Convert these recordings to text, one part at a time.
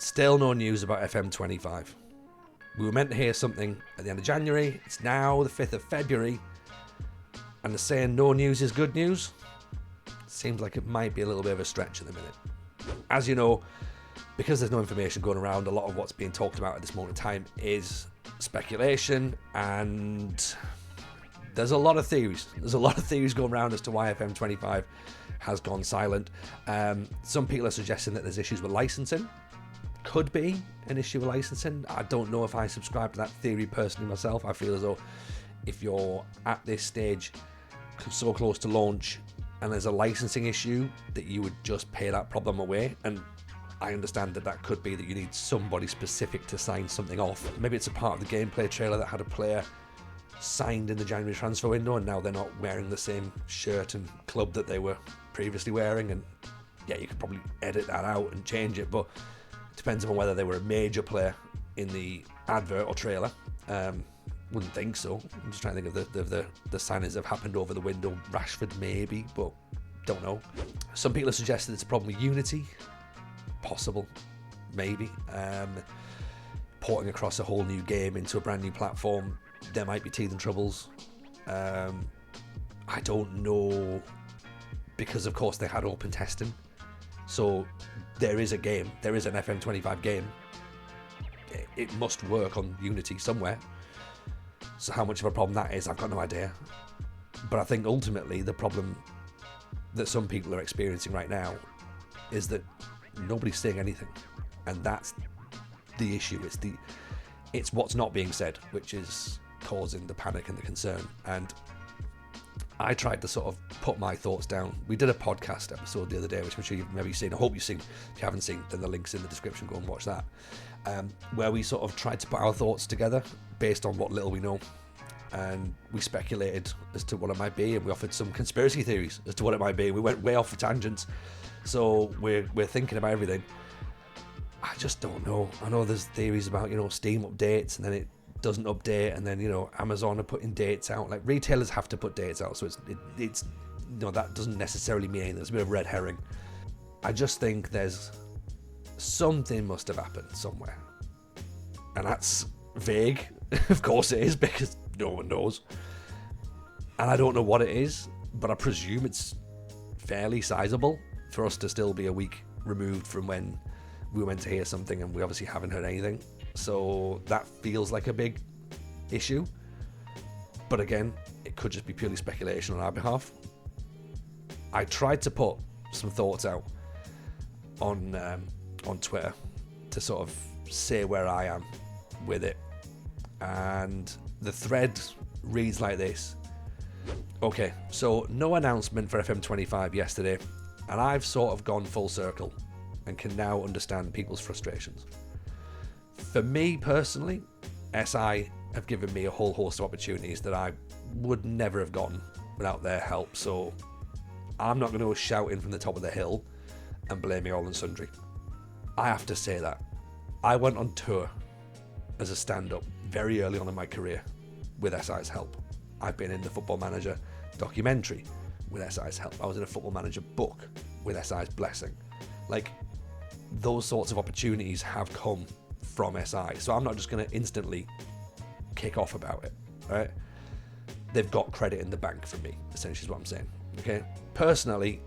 Still no news about FM25. We were meant to hear something at the end of January. It's now the 5th of February. And they're saying no news is good news. Seems like it might be a little bit of a stretch at the minute. As you know, because there's no information going around, a lot of what's being talked about at this moment in time is speculation, and there's a lot of theories. There's a lot of theories going around as to why FM25 has gone silent. Some people are suggesting that there's issues with licensing. Could be an issue with licensing. I don't know if I subscribe to that theory personally myself. I feel as though if you're at this stage so close to launch and there's a licensing issue, that you would just pay that problem away. And I understand that that could be that you need somebody specific to sign something off. Maybe it's a part of the gameplay trailer that had a player signed in the January transfer window and now they're not wearing the same shirt and club that they were previously wearing. And yeah, you could probably edit that out and change it, but it depends on whether they were a major player in the advert or trailer. Wouldn't think so. I'm just trying to think of the signings that have happened over the window. Rashford maybe, but don't know. Some people have suggested it's a problem with Unity. Possible, maybe. Porting across a whole new game into a brand new platform, there might be teething troubles. I don't know, because of course they had open testing. So there is a game, there is an FM25 game. It must work on Unity somewhere. So how much of a problem that is, I've got no idea. But I think ultimately the problem that some people are experiencing right now is that nobody's saying anything. And that's the issue. It's what's not being said, which is causing the panic and the concern. And I tried to sort of put my thoughts down. We did a podcast episode the other day, which I'm sure you've maybe seen. I hope you've seen. If you haven't seen, then the link's in the description. Go and watch that. Where we sort of tried to put our thoughts together based on what little we know. And we speculated as to what it might be, and we offered some conspiracy theories as to what it might be. We went way off the tangents. So we're thinking about everything. I just don't know. I know there's theories about, Steam updates and then it doesn't update, and then Amazon are putting dates out. Like, retailers have to put dates out, so it's that doesn't necessarily mean anything. It's a bit of a red herring. I just think there's something must have happened somewhere, and that's vague. Of course it is, because no one knows, and I don't know what it is, but I presume it's fairly sizable for us to still be a week removed from when we were meant to hear something, and we obviously haven't heard anything. So that feels like a big issue. But again, it could just be purely speculation on our behalf. I tried to put some thoughts out on Twitter to sort of say where I am with it. And the thread reads like this. Okay, so no announcement for FM25 yesterday, and I've sort of gone full circle and can now understand people's frustrations. For me personally, SI have given me a whole host of opportunities that I would never have gotten without their help, so I'm not going to go shouting from the top of the hill and blaming all and sundry. I have to say that I went on tour as a stand-up very early on in my career with SI's help. I've been in the Football Manager documentary with SI's help. I was in a Football Manager book with SI's blessing. Like, those sorts of opportunities have come from SI, so I'm not just going to instantly kick off about it, right? They've got credit in the bank for me, essentially is what I'm saying, okay? Personally,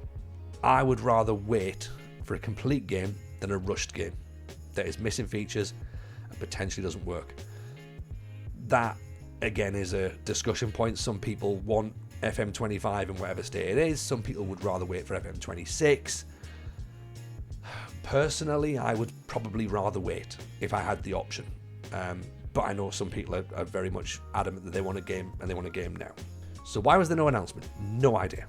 I would rather wait for a complete game than a rushed game that is missing features and potentially doesn't work. That, again, is a discussion point. Some people want FM25 in whatever state it is. Some people would rather wait for FM26. Personally, I would probably rather wait if I had the option. But I know some people are very much adamant that they want a game, and they want a game now. So why was there no announcement? No idea.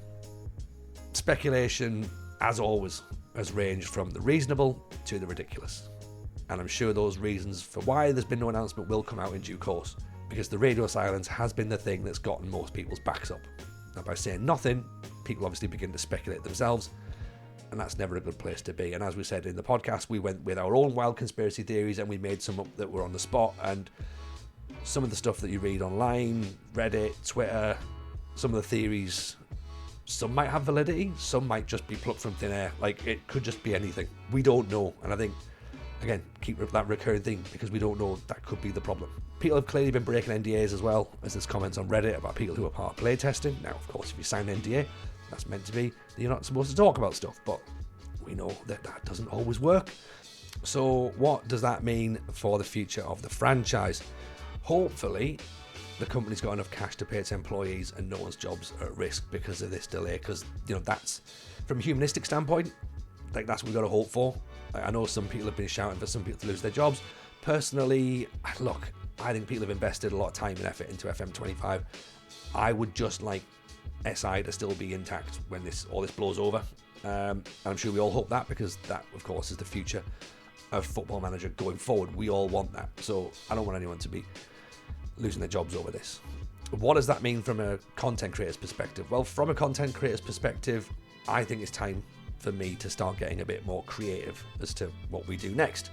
Speculation, as always, has ranged from the reasonable to the ridiculous. And I'm sure those reasons for why there's been no announcement will come out in due course, because the radio silence has been the thing that's gotten most people's backs up. Now, by saying nothing, people obviously begin to speculate themselves, and that's never a good place to be. And as we said in the podcast, we went with our own wild conspiracy theories, and we made some up that were on the spot. And some of the stuff that you read online, Reddit, Twitter, some of the theories, some might have validity, some might just be plucked from thin air. Like, it could just be anything. We don't know. And I think Again, keep that recurring thing, because we don't know, that could be the problem. People have clearly been breaking NDAs as well, as there's comments on Reddit about people who are part of play testing. Now, of course, if you sign an NDA, that's meant to be that you're not supposed to talk about stuff, but we know that that doesn't always work. So what does that mean for the future of the franchise? Hopefully, the company's got enough cash to pay its employees and no one's jobs are at risk because of this delay, because, you know, that's, from a humanistic standpoint, like, that's what we've got to hope for. I know some people have been shouting for some people to lose their jobs. Personally, look, I think people have invested a lot of time and effort into FM25. I would just like SI to still be intact when all this blows over. And I'm sure we all hope that, because that, of course, is the future of Football Manager going forward. We all want that. So I don't want anyone to be losing their jobs over this. What does that mean from a content creator's perspective? Well, from a content creator's perspective, I think it's time for me to start getting a bit more creative as to what we do next.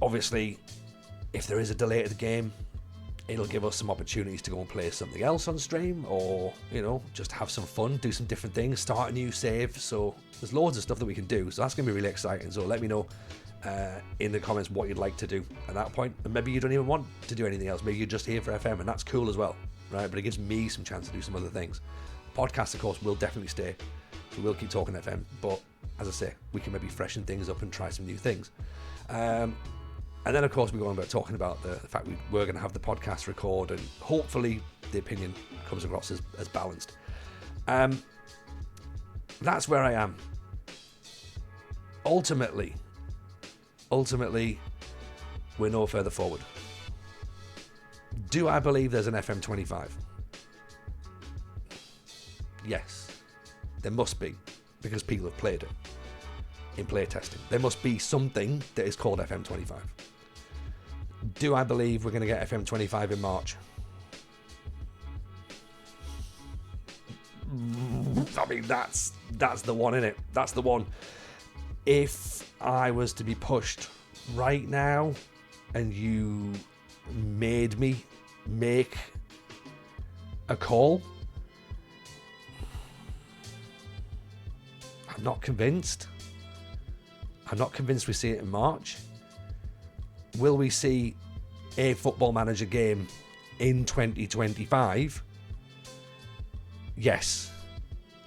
Obviously, if there is a delay to the game, it'll give us some opportunities to go and play something else on stream, or, you know, just have some fun, do some different things, start a new save. So there's loads of stuff that we can do. So that's going to be really exciting. So let me know in the comments what you'd like to do at that point. And maybe you don't even want to do anything else. Maybe you're just here for FM, and that's cool as well, right? But it gives me some chance to do some other things. Podcasts, of course, will definitely stay. So we'll keep talking FM. But as I say, we can maybe freshen things up and try some new things. And then, of course, we're going about talking about the fact we're going to have the podcast record, and hopefully the opinion comes across as balanced. That's where I am. Ultimately, we're no further forward. Do I believe there's an FM25? Yes. There must be, because people have played it in play testing. There must be something that is called FM25. Do I believe we're going to get FM25 in March? I mean, that's the one, innit? That's the one. If I was to be pushed right now and you made me make a call, I'm not convinced. I'm not convinced we see it in March. Will we see a Football Manager game in 2025? Yes,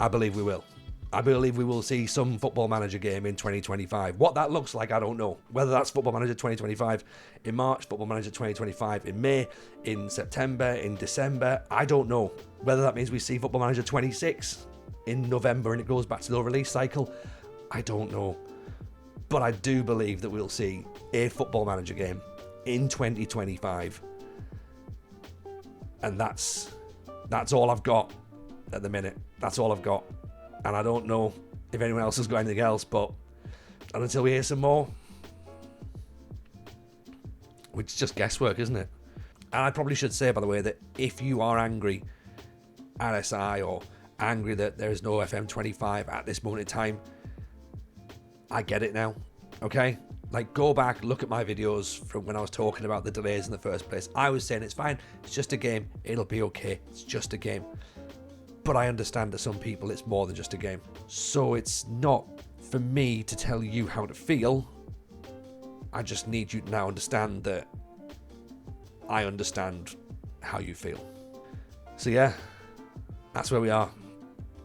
I believe we will. I believe we will see some Football Manager game in 2025. What that looks like, I don't know. Whether that's Football Manager 2025 in March, Football Manager 2025 in May, in September, in December, I don't know. Whether that means we see Football Manager 26 in November and it goes back to the release cycle, I don't know. But I do believe that we'll see a Football Manager game in 2025. And that's all I've got at the minute. That's all I've got. And I don't know if anyone else has got anything else, but until we hear some more, which is just guesswork, isn't it? And I probably should say, by the way, that if you are angry at SI or angry that there is no FM25 at this moment in time, I get it now, okay? Like, go back, look at my videos from when I was talking about the delays in the first place. I was saying it's fine, it's just a game, it'll be okay, it's just a game. But I understand that some people it's more than just a game. So it's not for me to tell you how to feel. I just need you to now understand that I understand how you feel. So yeah, that's where we are.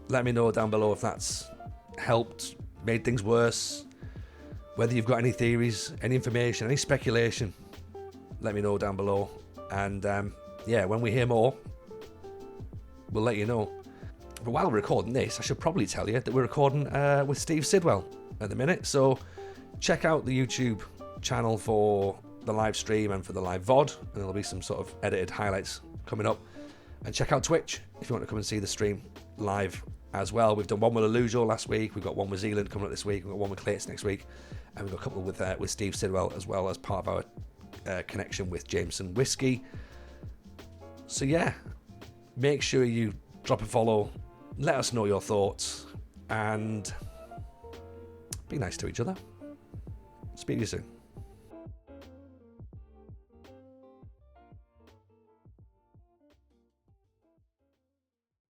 Let me know down below if that's helped, made things worse, whether you've got any theories, any information, any speculation. Let me know down below. And yeah, when we hear more, we'll let you know. But while we're recording this, I should probably tell you that we're recording with Steve Sidwell at the minute. So check out the YouTube channel for the live stream and for the live VOD, and there'll be some sort of edited highlights coming up. And check out Twitch if you want to come and see the stream live as well. We've done one with Alujo last week, we've got one with Zealand coming up this week, we've got one with Clayton next week, and we've got a couple with Steve Sidwell as well, as part of our connection with Jameson Whiskey. So yeah, make sure you drop a follow, let us know your thoughts, and be nice to each other. Speak to you soon.